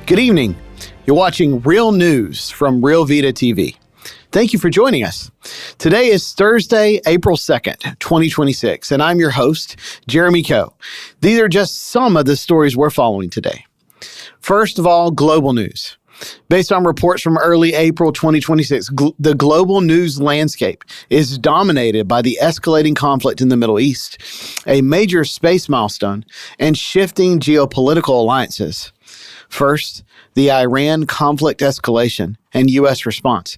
Good evening. You're watching Real News from Real Vida TV. Thank you for joining us. Today is Thursday, April 2nd, 2026, and I'm your host, Jeremy Coe. These are just some of the stories we're following today. First of all, global news. Based on reports from early April 2026, the global news landscape is dominated by the escalating conflict in the Middle East, a major space milestone, and shifting geopolitical alliances. First, the Iran conflict escalation and U.S. response.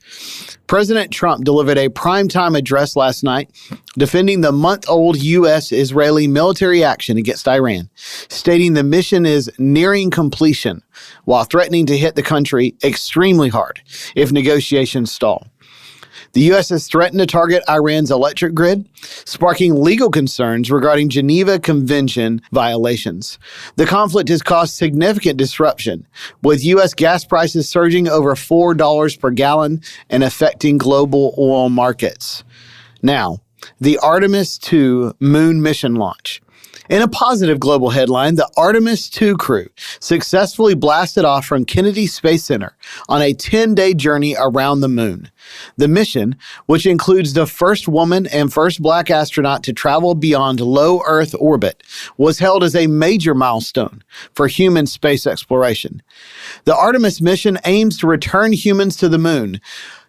President Trump delivered a primetime address last night defending the month-old U.S.-Israeli military action against Iran, stating the mission is nearing completion while threatening to hit the country extremely hard if negotiations stall. The U.S. has threatened to target Iran's electric grid, sparking legal concerns regarding Geneva Convention violations. The conflict has caused significant disruption, with U.S. gas prices surging over $4 per gallon and affecting global oil markets. Now, the Artemis II moon mission launch. In a positive global headline, the Artemis II crew successfully blasted off from Kennedy Space Center on a 10-day journey around the moon. The mission, which includes the first woman and first black astronaut to travel beyond low Earth orbit, was hailed as a major milestone for human space exploration. The Artemis mission aims to return humans to the moon,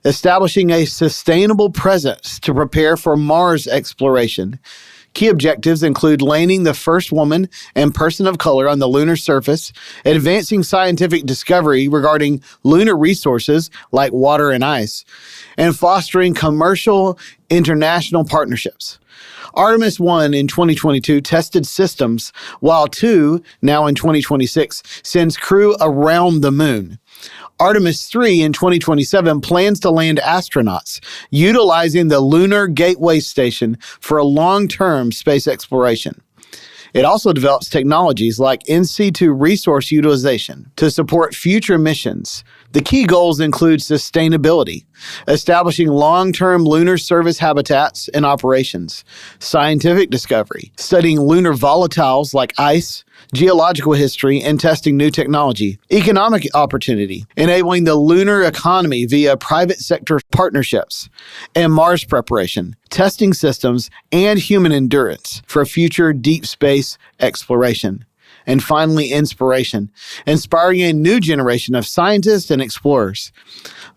establishing a sustainable presence to prepare for Mars exploration. Key objectives include landing the first woman and person of color on the lunar surface, advancing scientific discovery regarding lunar resources like water and ice, and fostering commercial international partnerships. Artemis 1 in 2022 tested systems, while 2, now in 2026, sends crew around the moon. Artemis 3 in 2027 plans to land astronauts, utilizing the Lunar Gateway Station for a long-term space exploration. It also develops technologies like in situ resource utilization to support future missions. The key goals include sustainability, establishing long-term lunar surface habitats and operations, scientific discovery, studying lunar volatiles like ice, geological history, and testing new technology, economic opportunity, enabling the lunar economy via private sector partnerships, and Mars preparation, testing systems, and human endurance for future deep space exploration. And finally, inspiration, inspiring a new generation of scientists and explorers.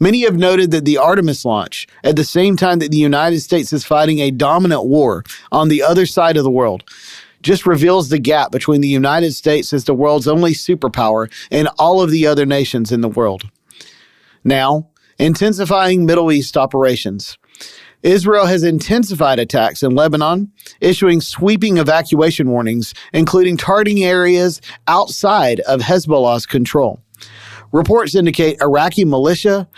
Many have noted that the Artemis launch, at the same time that the United States is fighting a dominant war on the other side of the world, just reveals the gap between the United States as the world's only superpower and all of the other nations in the world. Now, intensifying Middle East operations. Israel has intensified attacks in Lebanon, issuing sweeping evacuation warnings, including targeting areas outside of Hezbollah's control. Reports indicate Iraqi militia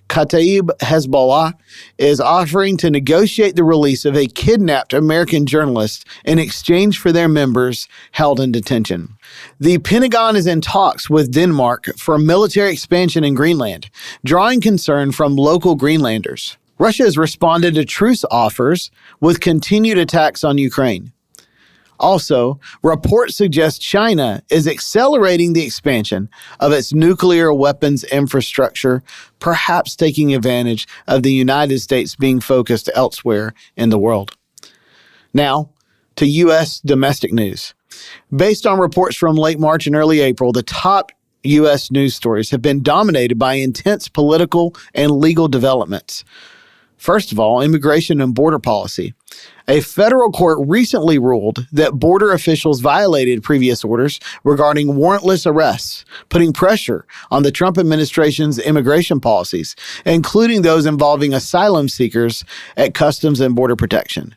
Kataib Hezbollah is offering to negotiate the release of a kidnapped American journalist in exchange for their members held in detention. The Pentagon is in talks with Denmark for military expansion in Greenland, drawing concern from local Greenlanders. Russia has responded to truce offers with continued attacks on Ukraine. Also, reports suggest China is accelerating the expansion of its nuclear weapons infrastructure, perhaps taking advantage of the United States being focused elsewhere in the world. Now, to U.S. domestic news. Based on reports from late March and early April, the top U.S. news stories have been dominated by intense political and legal developments. First of all, immigration and border policy. A federal court recently ruled that border officials violated previous orders regarding warrantless arrests, putting pressure on the Trump administration's immigration policies, including those involving asylum seekers at Customs and Border Protection.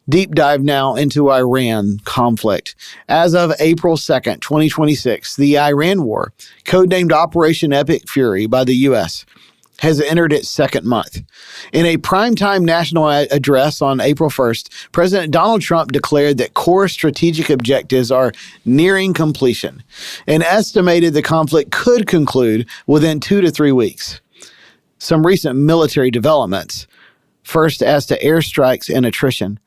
Deep dive now into Iran conflict. As of April 2nd, 2026, the Iran war, codenamed Operation Epic Fury by the U.S., has entered its second month. In a primetime national address on April 1st, President Donald Trump declared that core strategic objectives are nearing completion and estimated the conflict could conclude within 2 to 3 weeks. Some recent military developments. First, as to airstrikes and attrition.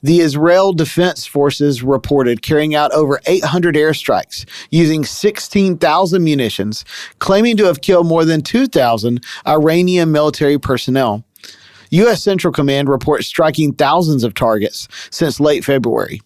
The Israel Defense Forces reported carrying out over 800 airstrikes using 16,000 munitions, claiming to have killed more than 2,000 Iranian military personnel. U.S. Central Command reports striking thousands of targets since late February.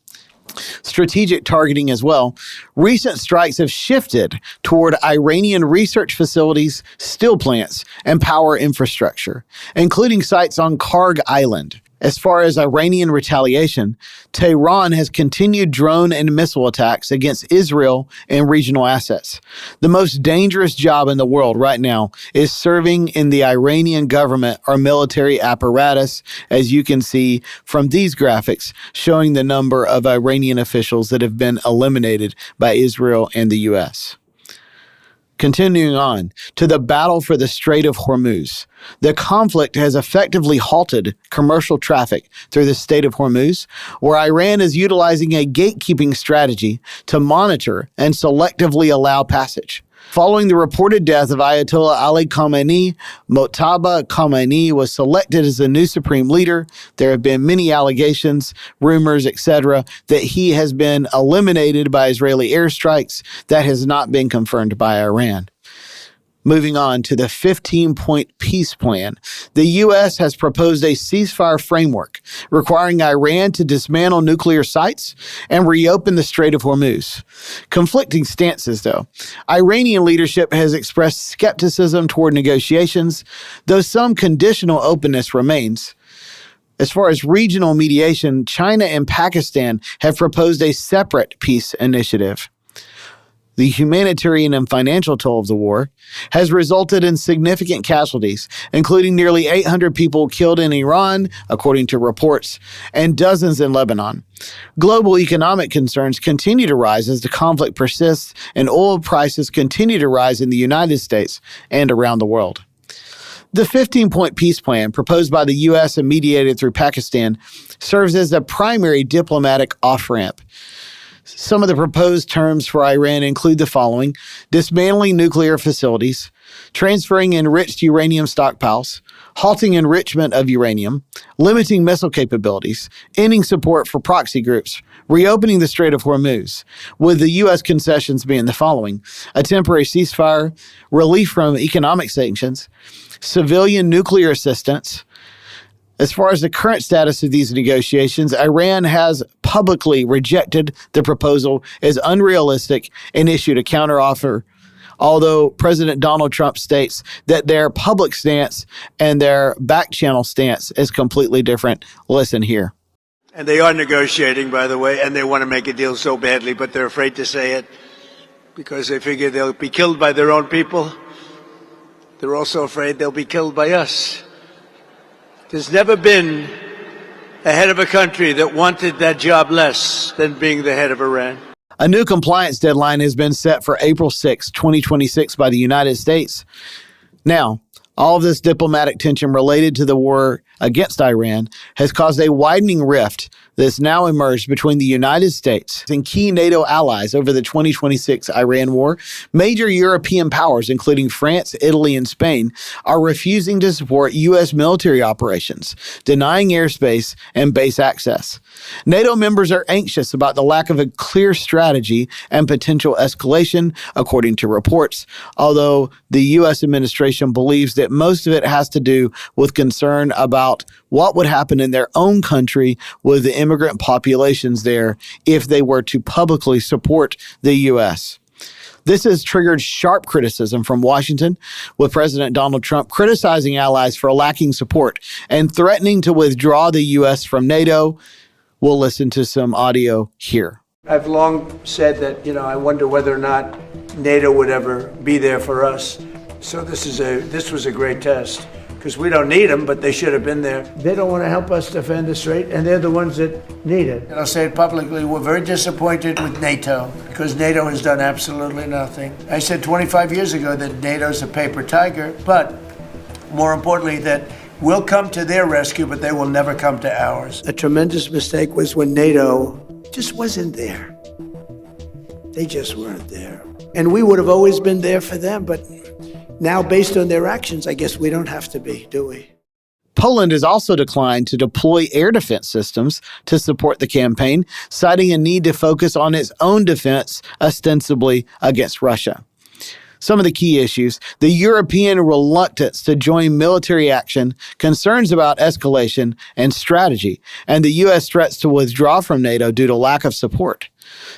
Strategic targeting as well. Recent strikes have shifted toward Iranian research facilities, steel plants, and power infrastructure, including sites on Karg Island. As far as Iranian retaliation, Tehran has continued drone and missile attacks against Israel and regional assets. The most dangerous job in the world right now is serving in the Iranian government or military apparatus, as you can see from these graphics showing the number of Iranian officials that have been eliminated by Israel and the U.S. Continuing on to the battle for the Strait of Hormuz. The conflict has effectively halted commercial traffic through the Strait of Hormuz, where Iran is utilizing a gatekeeping strategy to monitor and selectively allow passage. Following the reported death of Ayatollah Ali Khamenei, Mojtaba Khamenei was selected as the new supreme leader. There have been many allegations, rumors, etc., that he has been eliminated by Israeli airstrikes. That has not been confirmed by Iran. Moving on to the 15-point peace plan, the U.S. has proposed a ceasefire framework requiring Iran to dismantle nuclear sites and reopen the Strait of Hormuz. Conflicting stances, though. Iranian leadership has expressed skepticism toward negotiations, though some conditional openness remains. As far as regional mediation, China and Pakistan have proposed a separate peace initiative. The humanitarian and financial toll of the war has resulted in significant casualties, including nearly 800 people killed in Iran, according to reports, and dozens in Lebanon. Global economic concerns continue to rise as the conflict persists and oil prices continue to rise in the United States and around the world. The 15-point peace plan proposed by the U.S. and mediated through Pakistan serves as the primary diplomatic off-ramp. Some of the proposed terms for Iran include the following: dismantling nuclear facilities, transferring enriched uranium stockpiles, halting enrichment of uranium, limiting missile capabilities, ending support for proxy groups, reopening the Strait of Hormuz, with the U.S. concessions being the following: a temporary ceasefire, relief from economic sanctions, civilian nuclear assistance. As far as the current status of these negotiations, Iran has publicly rejected the proposal as unrealistic and issued a counteroffer, although President Donald Trump states that their public stance and their back-channel stance is completely different. Listen here. And they are negotiating, by the way, and they want to make a deal so badly, but they're afraid to say it because they figure they'll be killed by their own people. They're also afraid they'll be killed by us. There's never been a head of a country that wanted that job less than being the head of Iran. A new compliance deadline has been set for April 6, 2026 by the United States. Now, all of this diplomatic tension related to the war against Iran has caused a widening rift that's now emerged between the United States and key NATO allies over the 2026 Iran war. Major European powers, including France, Italy, and Spain, are refusing to support U.S. military operations, denying airspace and base access. NATO members are anxious about the lack of a clear strategy and potential escalation, according to reports, although the U.S. administration believes that most of it has to do with concern about what would happen in their own country with the immigrant populations there if they were to publicly support the U.S. This has triggered sharp criticism from Washington, with President Donald Trump criticizing allies for lacking support and threatening to withdraw the U.S. from NATO. We'll listen to some audio here. I've long said that, I wonder whether or not NATO would ever be there for us. So this was a great test, because we don't need them, but they should have been there. They don't want to help us defend the strait, and they're the ones that need it. And I'll say it publicly, we're very disappointed with NATO, because NATO has done absolutely nothing. I said 25 years ago that NATO's a paper tiger, but more importantly, that we'll come to their rescue, but they will never come to ours. A tremendous mistake was when NATO just wasn't there. They just weren't there. And we would have always been there for them, but now, based on their actions, I guess we don't have to be, do we? Poland has also declined to deploy air defense systems to support the campaign, citing a need to focus on its own defense, ostensibly against Russia. Some of the key issues: the European reluctance to join military action, concerns about escalation and strategy, and the U.S. threats to withdraw from NATO due to lack of support.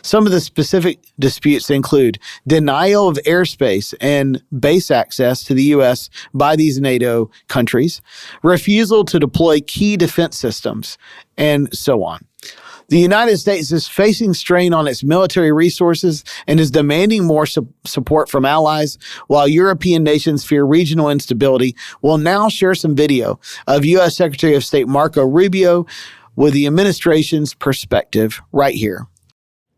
Some of the specific disputes include denial of airspace and base access to the U.S. by these NATO countries, refusal to deploy key defense systems, and so on. The United States is facing strain on its military resources and is demanding more support from allies, while European nations fear regional instability. We'll now share some video of U.S. Secretary of State Marco Rubio with the administration's perspective right here.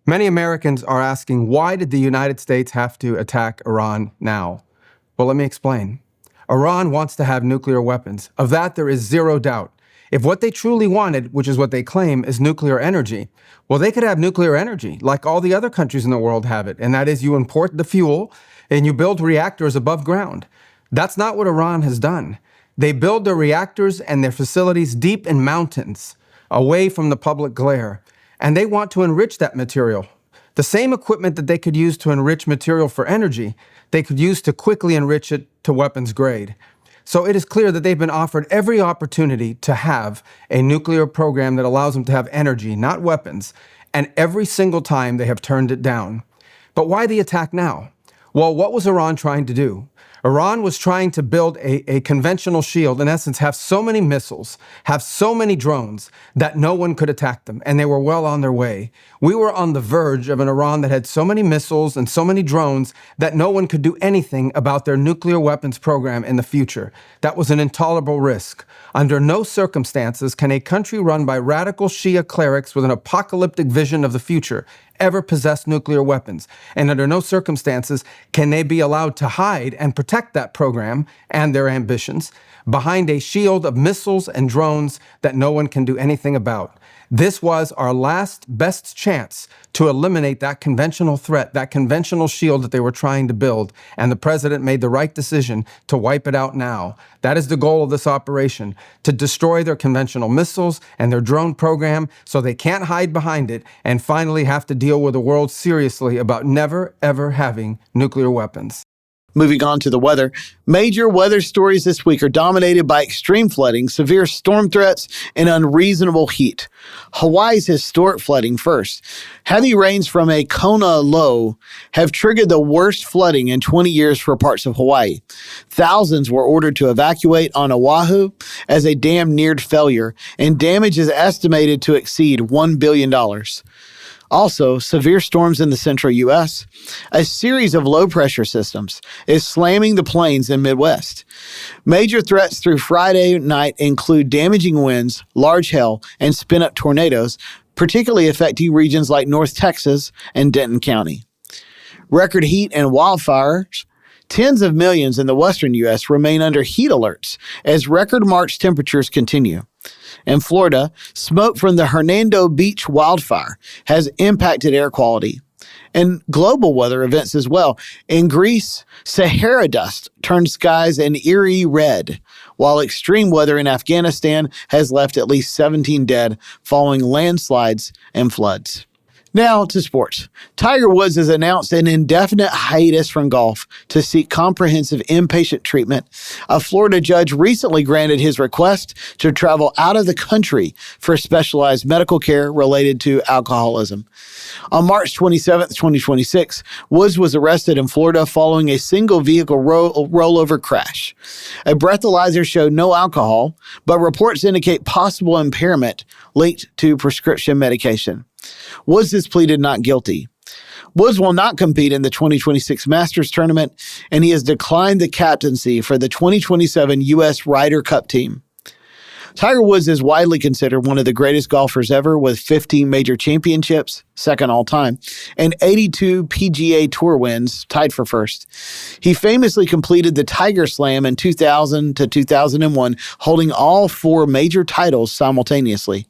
Many Americans are asking, why did the United States have to attack Iran now? Well, let me explain. Iran wants to have nuclear weapons. Of that, there is zero doubt. If what they truly wanted, which is what they claim, is nuclear energy, well, they could have nuclear energy like all the other countries in the world have it. And that is, you import the fuel and you build reactors above ground. That's not what Iran has done. They build their reactors and their facilities deep in mountains, away from the public glare. And they want to enrich that material. The same equipment that they could use to enrich material for energy, they could use to quickly enrich it to weapons grade. So it is clear that they've been offered every opportunity to have a nuclear program that allows them to have energy, not weapons, and every single time they have turned it down. But why the attack now? Well, what was Iran trying to do? Iran was trying to build a conventional shield, in essence, have so many missiles, have so many drones that no one could attack them, and they were well on their way. We were on the verge of an Iran that had so many missiles and so many drones that no one could do anything about their nuclear weapons program in the future. That was an intolerable risk. Under no circumstances can a country run by radical Shia clerics with an apocalyptic vision of the future ever possess nuclear weapons. And under no circumstances can they be allowed to hide and protect that program and their ambitions behind a shield of missiles and drones that no one can do anything about. This was our last best chance to eliminate that conventional threat, that conventional shield that they were trying to build, and the president made the right decision to wipe it out now. That is the goal of this operation, to destroy their conventional missiles and their drone program so they can't hide behind it and finally have to deal with the world seriously about never, ever having nuclear weapons. Moving on to the weather. Major weather stories this week are dominated by extreme flooding, severe storm threats, and unreasonable heat. Hawaii's historic flooding first. Heavy rains from a Kona low have triggered the worst flooding in 20 years for parts of Hawaii. Thousands were ordered to evacuate on Oahu as a dam neared failure, and damage is estimated to exceed $1 billion. Also, severe storms in the central U.S. A series of low-pressure systems is slamming the plains in Midwest. Major threats through Friday night include damaging winds, large hail, and spin-up tornadoes, particularly affecting regions like North Texas and Denton County. Record heat and wildfires. Tens of millions in the western U.S. remain under heat alerts as record March temperatures continue. In Florida, smoke from the Hernando Beach wildfire has impacted air quality. And global weather events as well. In Greece, Sahara dust turned skies an eerie red, while extreme weather in Afghanistan has left at least 17 dead following landslides and floods. Now to sports. Tiger Woods has announced an indefinite hiatus from golf to seek comprehensive inpatient treatment. A Florida judge recently granted his request to travel out of the country for specialized medical care related to alcoholism. On March 27, 2026, Woods was arrested in Florida following a single vehicle rollover crash. A breathalyzer showed no alcohol, but reports indicate possible impairment linked to prescription medication. Woods has pleaded not guilty. Woods will not compete in the 2026 Masters tournament, and he has declined the captaincy for the 2027 U.S. Ryder Cup team. Tiger Woods is widely considered one of the greatest golfers ever, with 15 major championships, second all time, and 82 PGA Tour wins, tied for first. He famously completed the Tiger Slam in 2000 to 2001, holding all four major titles simultaneously.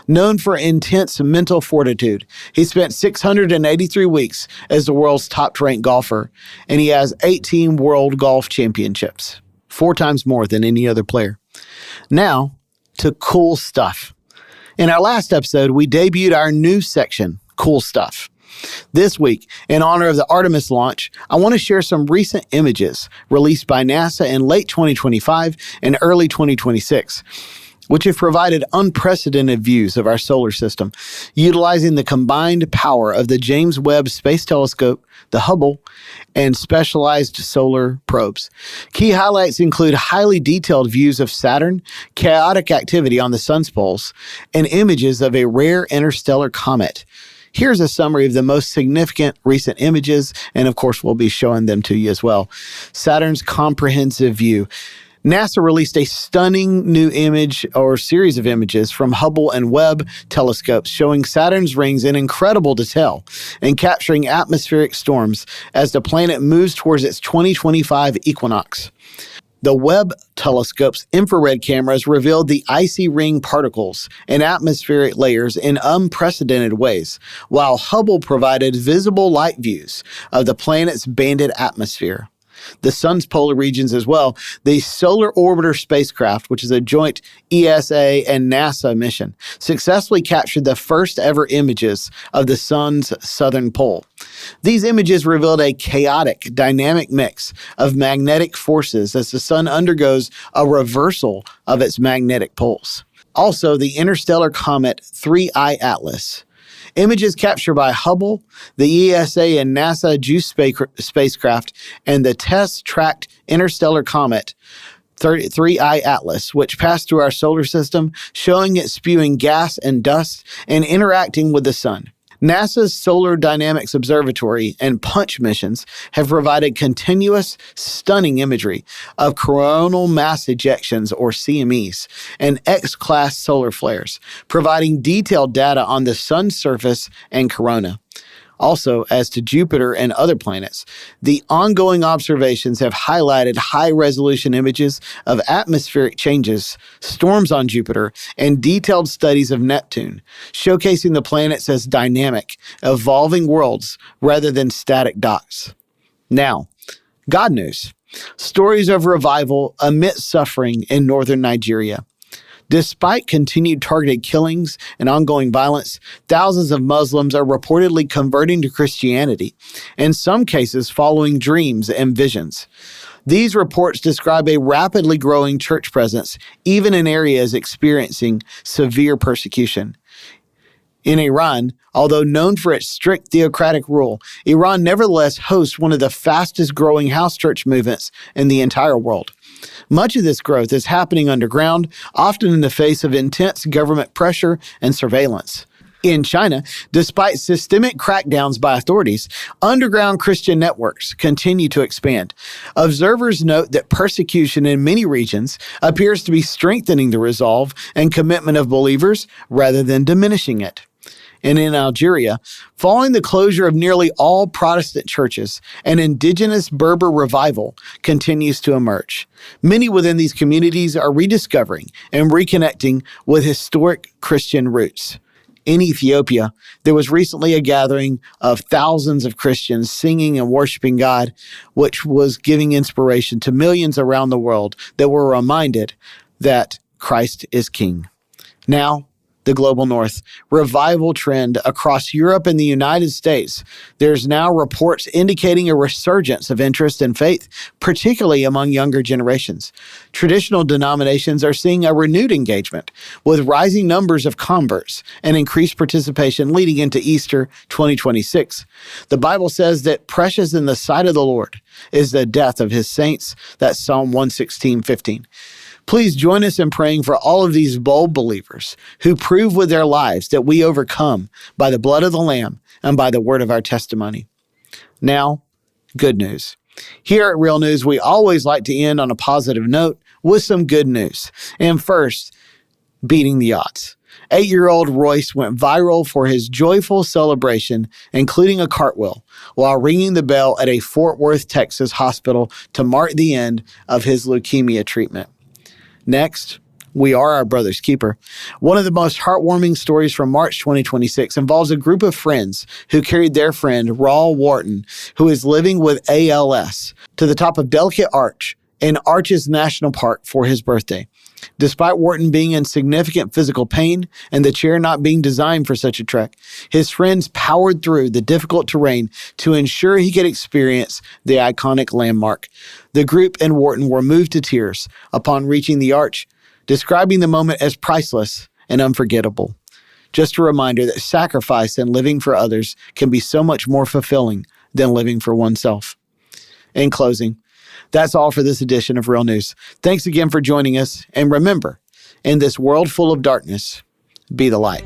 Known for intense mental fortitude, he spent 683 weeks as the world's top-ranked golfer, and he has 18 World Golf Championships, 4 times more than any other player. Now to cool stuff. In our last episode, we debuted our new section, Cool Stuff. This week, in honor of the Artemis launch, I want to share some recent images released by NASA in late 2025 and early 2026, which have provided unprecedented views of our solar system, utilizing the combined power of the James Webb Space Telescope, the Hubble, and specialized solar probes. Key highlights include highly detailed views of Saturn, chaotic activity on the sun's poles, and images of a rare interstellar comet. Here's a summary of the most significant recent images, and of course, we'll be showing them to you as well. Saturn's comprehensive view. NASA released a stunning new image or series of images from Hubble and Webb telescopes showing Saturn's rings in incredible detail and capturing atmospheric storms as the planet moves towards its 2025 equinox. The Webb telescope's infrared cameras revealed the icy ring particles and atmospheric layers in unprecedented ways, while Hubble provided visible light views of the planet's banded atmosphere. The sun's polar regions as well. The Solar Orbiter spacecraft, which is a joint ESA and NASA mission, successfully captured the first ever images of the sun's southern pole. These images revealed a chaotic, dynamic mix of magnetic forces as the sun undergoes a reversal of its magnetic poles. Also, the interstellar comet 3I Atlas. Images captured by Hubble, the ESA and NASA JUICE spacecraft, and the test-tracked interstellar comet 3I Atlas, which passed through our solar system, showing it spewing gas and dust and interacting with the sun. NASA's Solar Dynamics Observatory and PUNCH missions have provided continuous, stunning imagery of coronal mass ejections, or CMEs, and X-class solar flares, providing detailed data on the sun's surface and corona. Also, as to Jupiter and other planets, the ongoing observations have highlighted high-resolution images of atmospheric changes, storms on Jupiter, and detailed studies of Neptune, showcasing the planets as dynamic, evolving worlds rather than static dots. Now, God news. Stories of revival amidst suffering in northern Nigeria. Despite continued targeted killings and ongoing violence, thousands of Muslims are reportedly converting to Christianity, in some cases following dreams and visions. These reports describe a rapidly growing church presence, even in areas experiencing severe persecution. In Iran, although known for its strict theocratic rule, Iran nevertheless hosts one of the fastest growing house church movements in the entire world. Much of this growth is happening underground, often in the face of intense government pressure and surveillance. In China, despite systemic crackdowns by authorities, underground Christian networks continue to expand. Observers note that persecution in many regions appears to be strengthening the resolve and commitment of believers rather than diminishing it. And in Algeria, following the closure of nearly all Protestant churches, an indigenous Berber revival continues to emerge. Many within these communities are rediscovering and reconnecting with historic Christian roots. In Ethiopia, there was recently a gathering of thousands of Christians singing and worshiping God, which was giving inspiration to millions around the world that were reminded that Christ is King. Now, the global north, revival trend across Europe and the United States. There's now reports indicating a resurgence of interest and faith, particularly among younger generations. Traditional denominations are seeing a renewed engagement with rising numbers of converts and increased participation leading into Easter 2026. The Bible says that precious in the sight of the Lord is the death of his saints. That's Psalm 116:15. Please join us in praying for all of these bold believers who prove with their lives that we overcome by the blood of the Lamb and by the word of our testimony. Now, good news. Here at Real News, we always like to end on a positive note with some good news. And first, beating the odds. 8-year-old Royce went viral for his joyful celebration, including a cartwheel, while ringing the bell at a Fort Worth, Texas hospital to mark the end of his leukemia treatment. Next, we are our brother's keeper. One of the most heartwarming stories from March 2026 involves a group of friends who carried their friend, Raul Wharton, who is living with ALS, to the top of Delicate Arch in Arches National Park for his birthday. Despite Wharton being in significant physical pain and the chair not being designed for such a trek, his friends powered through the difficult terrain to ensure he could experience the iconic landmark. The group and Wharton were moved to tears upon reaching the arch, describing the moment as priceless and unforgettable. Just a reminder that sacrifice and living for others can be so much more fulfilling than living for oneself. In closing, that's all for this edition of Real News. Thanks again for joining us. And remember, in this world full of darkness, be the light.